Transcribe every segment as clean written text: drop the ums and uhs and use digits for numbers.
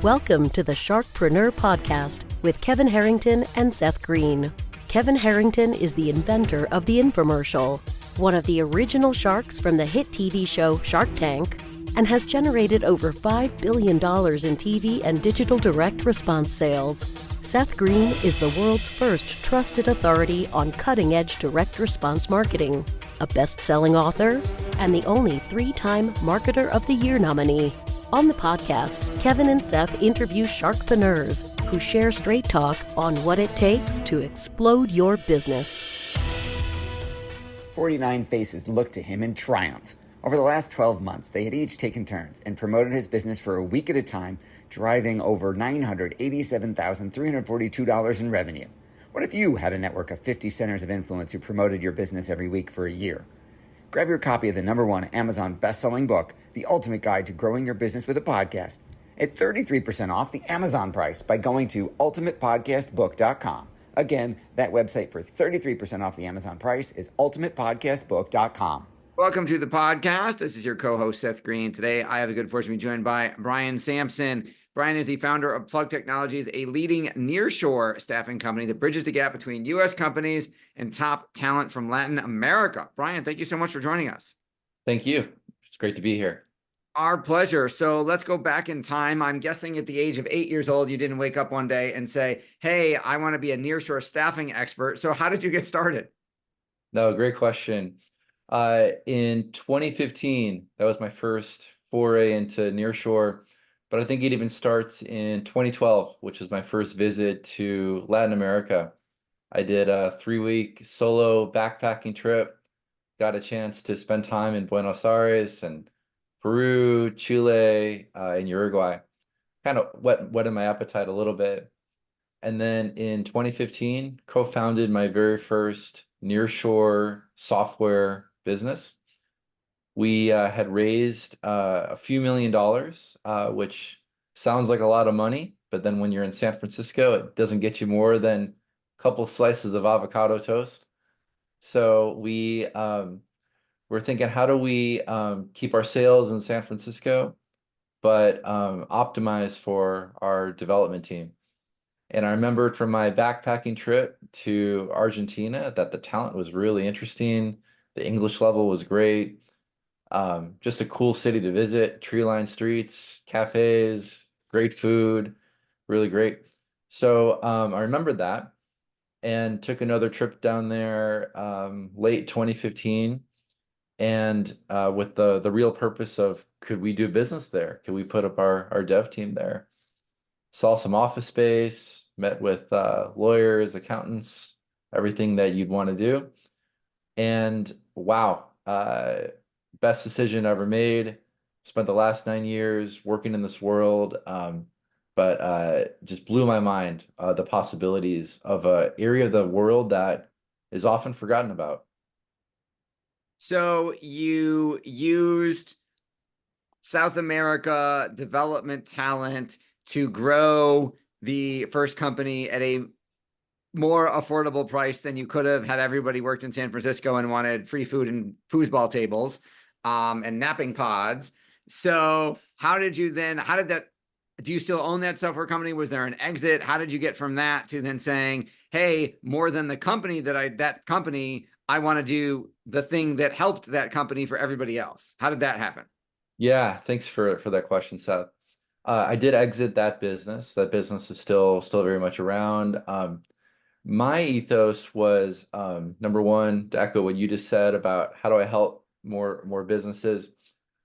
Welcome to the Sharkpreneur podcast with Kevin Harrington and Seth Greene. Kevin Harrington is the inventor of the infomercial, one of the original sharks from the hit TV show Shark Tank, and has generated over $5 billion in TV and digital direct response sales. Seth Greene is the world's first trusted authority on cutting-edge direct response marketing, a best-selling author, and the only 3-time Marketer of the Year nominee. On the podcast, Kevin and Seth interview sharkpreneurs who share straight talk on what it takes to explode your business. 49 faces looked to him in triumph. Over the last 12 months, they had each taken turns and promoted his business for a week at a time, driving over $987,342 in revenue. What if you had a network of 50 centers of influence who promoted your business every week for a year? Grab your copy of the #1 Amazon best-selling book, The Ultimate Guide to Growing Your Business with a Podcast, at 33% off the Amazon price by going to ultimatepodcastbook.com. Again, that website for 33% off the Amazon price is ultimatepodcastbook.com. Welcome to the podcast. This is your co-host, Seth Greene. Today, I have the good fortune to be joined by Brian Samson. Brian is the founder of Plugg Technologies, a leading nearshore staffing company that bridges the gap between U.S. companies and top talent from Latin America. Brian, thank you so much for joining us. Thank you. It's great to be here. Our pleasure. So let's go back in time. I'm guessing at the age of 8 years old, you didn't wake up one day and say, hey, I want to be a nearshore staffing expert. So how did you get started? No, great question. In 2015, that was my first foray into nearshore, but I think it even starts in 2012, which was my first visit to Latin America. I did a 3-week solo backpacking trip, got a chance to spend time in Buenos Aires and Peru, Chile, and Uruguay. Kind of whetted my appetite a little bit. And then in 2015, co-founded my very first nearshore software business. We had raised a few $1,000,000, which sounds like a lot of money, but then when you're in San Francisco, it doesn't get you more than a couple slices of avocado toast. So we were thinking, how do we keep our sales in San Francisco, but optimize for our development team? And I remembered from my backpacking trip to Argentina that the talent was really interesting. The English level was great. Just a cool city to visit, tree-lined streets, cafes, great food, really great. So I remembered that and took another trip down there late 2015. And with the real purpose of, could we do business there? Could we put up our dev team there? Saw some office space, met with lawyers, accountants, everything that you'd want to do. And wow, best decision ever made. Spent the last 9 years working in this world, but just blew my mind, the possibilities of an area of the world that is often forgotten about. So you used South America development talent to grow the first company at a more affordable price than you could have had everybody worked in San Francisco and wanted free food and foosball tables and napping pods. So do you still own that software company? Was there an exit? How did you get from that to then saying, hey, more than the company I want to do the thing that helped that company for everybody else? How did that happen? Yeah, thanks for that question, Seth. I did exit that business. That business is still very much around. My ethos was #1, to echo what you just said about how do I help more businesses.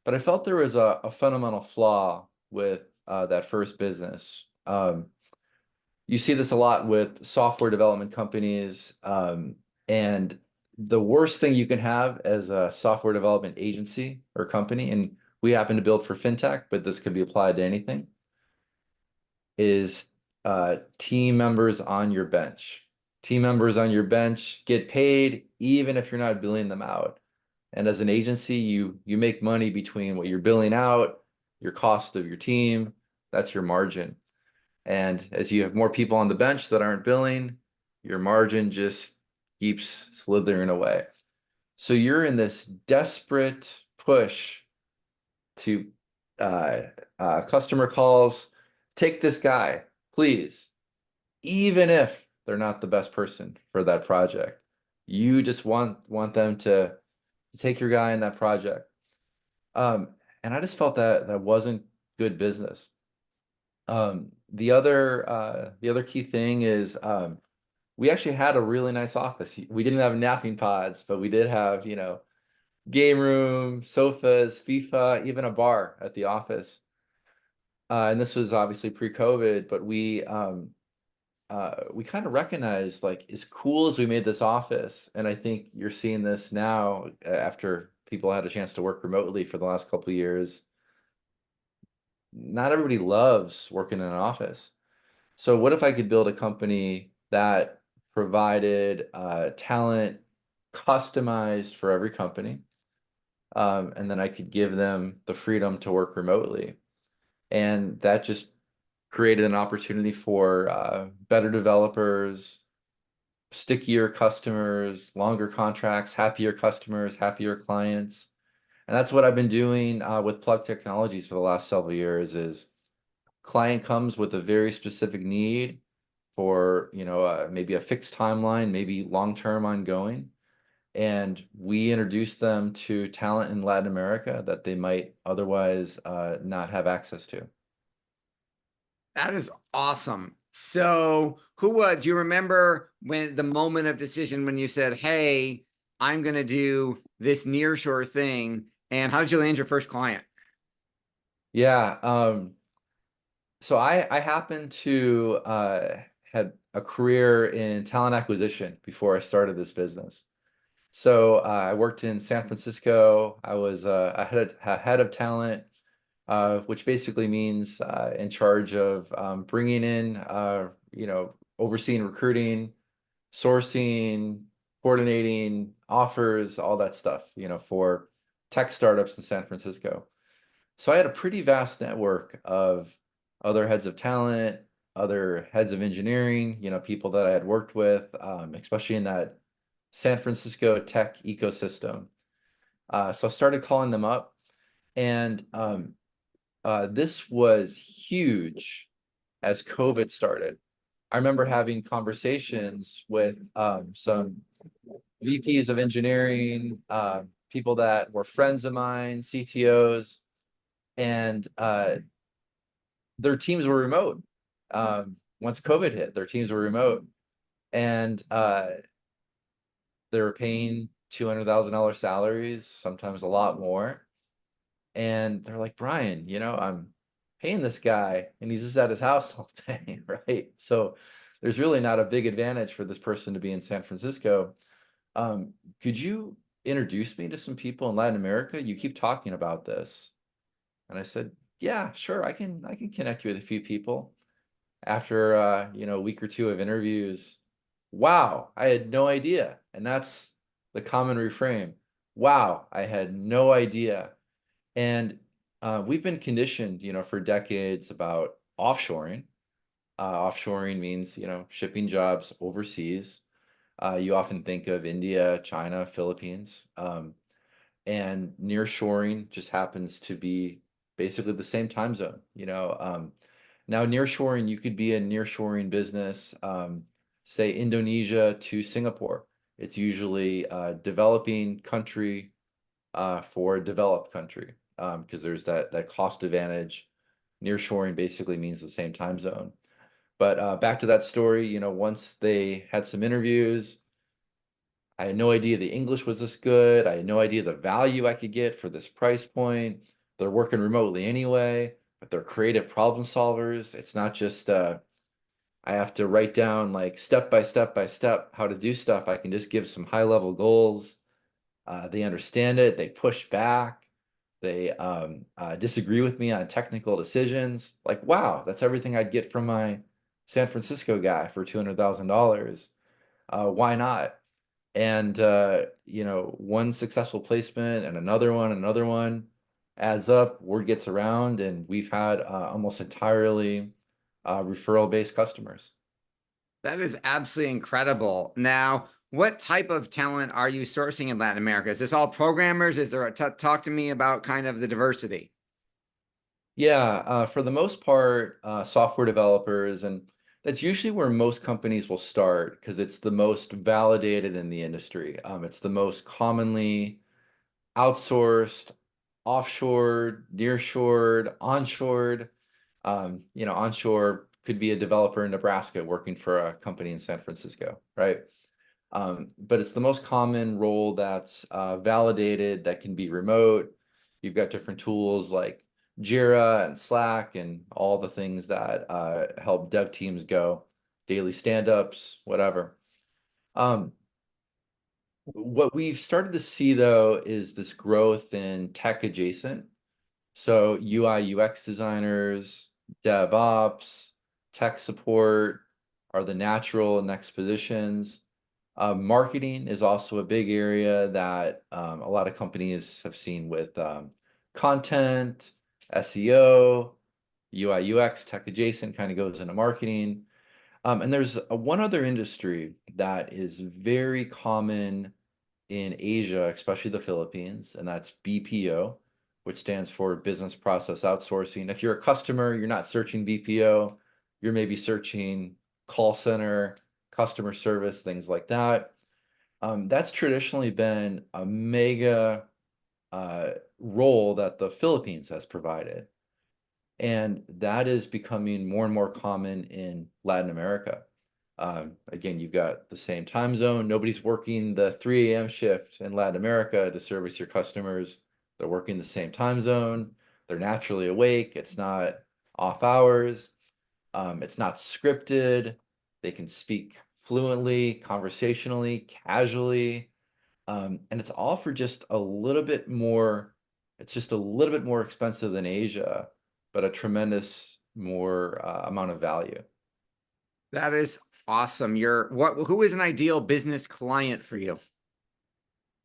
But I felt there was a fundamental flaw with that first business. You see this a lot with software development companies, and the worst thing you can have as a software development agency or company, and we happen to build for fintech, but this could be applied to anything, is team members on your bench. Team members on your bench get paid even if you're not billing them out. And as an agency, you make money between what you're billing out, your cost of your team, that's your margin. And as you have more people on the bench that aren't billing, your margin just keeps slithering away. So you're in this desperate push to customer calls take this guy, please, even if they're not the best person for that project. You just want them to take your guy in that project. And I just felt that that wasn't good business. The other key thing is we actually had a really nice office. We didn't have napping pods, but we did have, game room, sofas, FIFA, even a bar at the office. And this was obviously pre-COVID, but we kind of recognized, like, as cool as we made this office, and I think you're seeing this now after people had a chance to work remotely for the last couple of years. Not everybody loves working in an office. So what if I could build a company that provided talent customized for every company, and then I could give them the freedom to work remotely, and that just created an opportunity for better developers, stickier customers, longer contracts, happier customers, happier clients. And that's what I've been doing with Plugg Technologies for the last several years. Is client comes with a very specific need for, maybe a fixed timeline, maybe long-term ongoing, and we introduce them to talent in Latin America that they might otherwise not have access to. That is awesome. So who was, do you remember when the moment of decision when you said, hey, I'm going to do this nearshore thing? And how did you land your first client? Yeah. So I happened to had a career in talent acquisition before I started this business. So I worked in San Francisco. I was a head of talent, which basically means in charge of bringing in, overseeing recruiting, sourcing, coordinating offers, all that stuff, for tech startups in San Francisco. So I had a pretty vast network of other heads of talent, other heads of engineering, people that I had worked with, especially in that San Francisco tech ecosystem. So I started calling them up, and this was huge as COVID started. I remember having conversations with some VPs of engineering, people that were friends of mine, CTOs, and their teams were remote. Once COVID hit, their teams were remote, and they were paying $200,000 salaries, sometimes a lot more. And they're like, Brian, I'm paying this guy and he's just at his house all day, right? So there's really not a big advantage for this person to be in San Francisco. Could you introduce me to some people in Latin America? You keep talking about this. And I said, yeah, sure, I can connect you with a few people. After a week or two of interviews, wow, I had no idea. And that's the common refrain. Wow, I had no idea. And we've been conditioned, for decades about offshoring. Offshoring means, shipping jobs overseas. You often think of India, China, Philippines. And nearshoring just happens to be basically the same time zone. Now nearshoring, you could be a nearshoring business, say Indonesia to Singapore. It's usually a developing country for a developed country, because there's that cost advantage. Nearshoring basically means the same time zone. But back to that story, once they had some interviews, I had no idea the English was this good. I had no idea the value I could get for this price point. They're working remotely anyway, but they're creative problem solvers. It's not just I have to write down, like, step by step by step how to do stuff. I can just give some high level goals. They understand it. They push back. They disagree with me on technical decisions. Like, wow, that's everything I'd get from my San Francisco guy for $200,000. Why not? And one successful placement and another one adds up. Word gets around, and we've had almost entirely referral-based customers. That is absolutely incredible. Now, what type of talent are you sourcing in Latin America? Is this all programmers? Is there talk to me about kind of the diversity? Yeah, for the most part, software developers, and that's usually where most companies will start because it's the most validated in the industry. It's the most commonly outsourced, offshored, nearshored, onshored. Onshore could be a developer in Nebraska working for a company in San Francisco, right? But it's the most common role that's validated, that can be remote. You've got different tools like Jira and Slack and all the things that help dev teams go, daily stand-ups, whatever. Um, what we've started to see though is this growth in tech adjacent. So UI, UX designers, DevOps, tech support are the natural next positions. Marketing is also a big area that a lot of companies have seen with content, SEO, UI, UX, tech adjacent kind of goes into marketing. And there's one other industry that is very common in Asia, especially the Philippines, and that's BPO, which stands for Business Process Outsourcing. If you're a customer, you're not searching BPO, you're maybe searching call center, customer service, things like that. That's traditionally been a mega role that the Philippines has provided. And that is becoming more and more common in Latin America. Again, you've got the same time zone. Nobody's working the 3 a.m. shift in Latin America to service your customers. They're working the same time zone. They're naturally awake. It's not off hours. It's not scripted. They can speak fluently, conversationally, casually. And it's all for just a little bit more, it's just a little bit more expensive than Asia, but a tremendous more amount of value. That is awesome. Who is an ideal business client for you?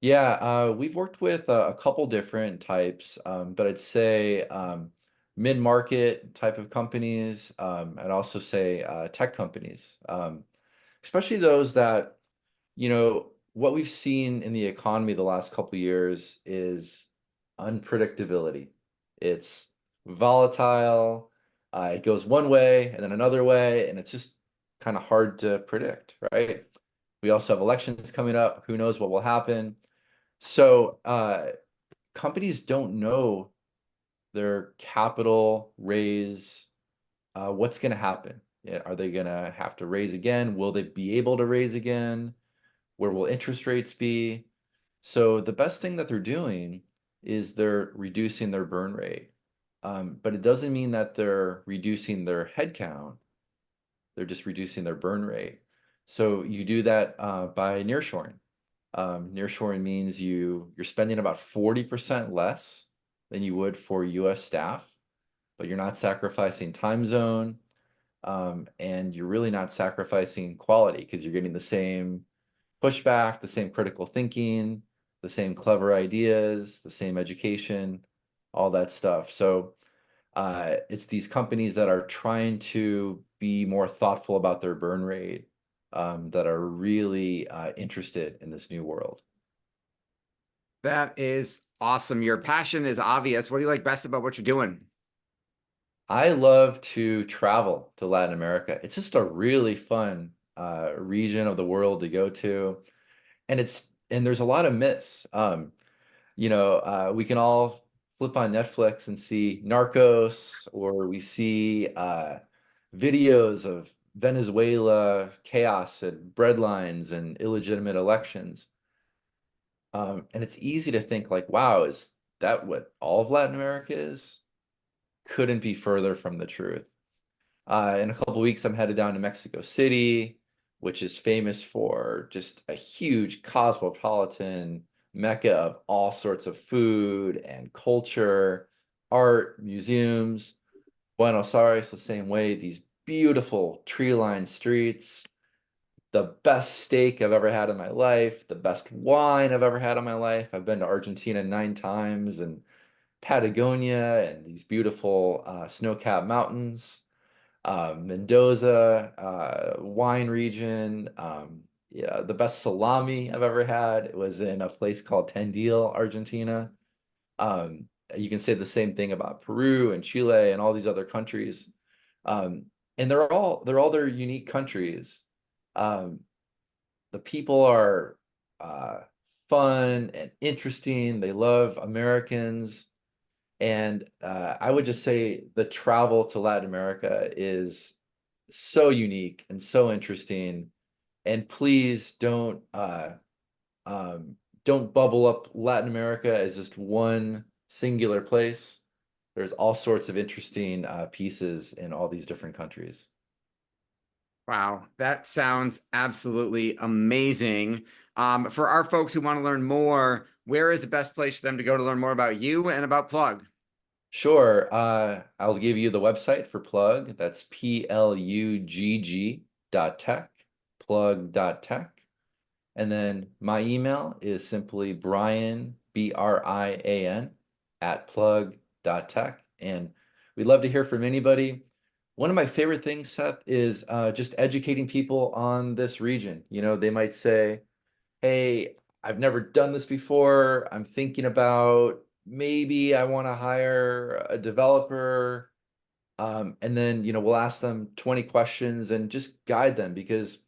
Yeah, we've worked with a couple different types, but I'd say mid-market type of companies. I'd also say tech companies, especially those that, what we've seen in the economy the last couple of years is unpredictability. It's volatile. It goes one way and then another way, and it's just kind of hard to predict, right? We also have elections coming up. Who knows what will happen? So companies don't know their capital raise, what's going to happen. Yeah, are they going to have to raise again? Will they be able to raise again? Where will interest rates be? So the best thing that they're doing is they're reducing their burn rate. But it doesn't mean that they're reducing their headcount. They're just reducing their burn rate. So you do that by nearshoring. Nearshoring means you're spending about 40% less than you would for US staff, but you're not sacrificing time zone, and you're really not sacrificing quality because you're getting the same pushback, the same critical thinking, the same clever ideas, the same education, all that stuff. So it's these companies that are trying to be more thoughtful about their burn rate, that are really interested in this new world. That is awesome. Your passion is obvious. What do you like best about what you're doing? I love to travel to Latin America. It's just a really fun region of the world to go to, and there's a lot of myths. We can all flip on Netflix and see Narcos, or we see videos of Venezuela chaos and breadlines and illegitimate elections. And it's easy to think like, wow, is that what all of Latin America is? Couldn't be further from the truth. In a couple weeks, I'm headed down to Mexico City, which is famous for just a huge cosmopolitan mecca of all sorts of food and culture, art, museums. Buenos Aires, the same way, these beautiful tree-lined streets, the best steak I've ever had in my life, the best wine I've ever had in my life. I've been to Argentina 9 times, and Patagonia and these beautiful snow-capped mountains. Mendoza, wine region. Yeah, the best salami I've ever had was in a place called Tandil, Argentina. you can say the same thing about Peru and Chile and all these other countries. And they're all their unique countries. The people are fun and interesting. They love Americans. And I would just say the travel to Latin America is so unique and so interesting. And please don't bubble up Latin America as just one singular place. There's all sorts of interesting pieces in all these different countries. Wow, that sounds absolutely amazing. For our folks who want to learn more, where is the best place for them to go to learn more about you and about Plugg? Sure. I'll give you the website for Plugg. That's plugg.tech, plugg.tech. And then my email is simply Brian, BRIAN, @plugg.tech. And we'd love to hear from anybody. One of my favorite things, Seth, is just educating people on this region. You know, they might say, hey, I've never done this before. I'm thinking about maybe I want to hire a developer. And then, you know, we'll ask them 20 questions and just guide them, because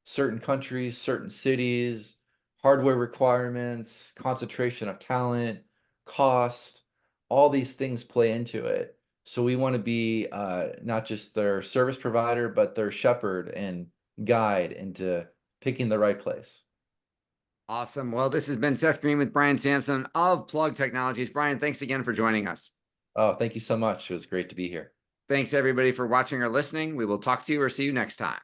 certain countries, certain cities, hardware requirements, concentration of talent, cost, all these things play into it. So we want to be not just their service provider, but their shepherd and guide into picking the right place. Awesome. Well, this has been Seth Greene with Brian Samson of Plugg Technologies. Brian, thanks again for joining us. Oh, thank you so much. It was great to be here. Thanks, everybody, for watching or listening. We will talk to you or see you next time.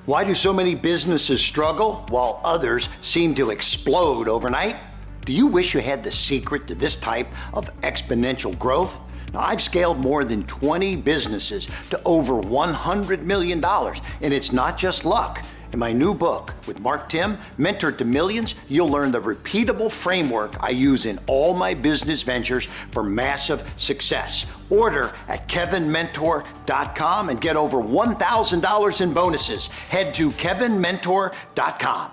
Why do so many businesses struggle while others seem to explode overnight? Do you wish you had the secret to this type of exponential growth? Now, I've scaled more than 20 businesses to over $100 million, and it's not just luck. In my new book with Mark Tim, Mentor to Millions, you'll learn the repeatable framework I use in all my business ventures for massive success. Order at kevinmentor.com and get over $1,000 in bonuses. Head to kevinmentor.com.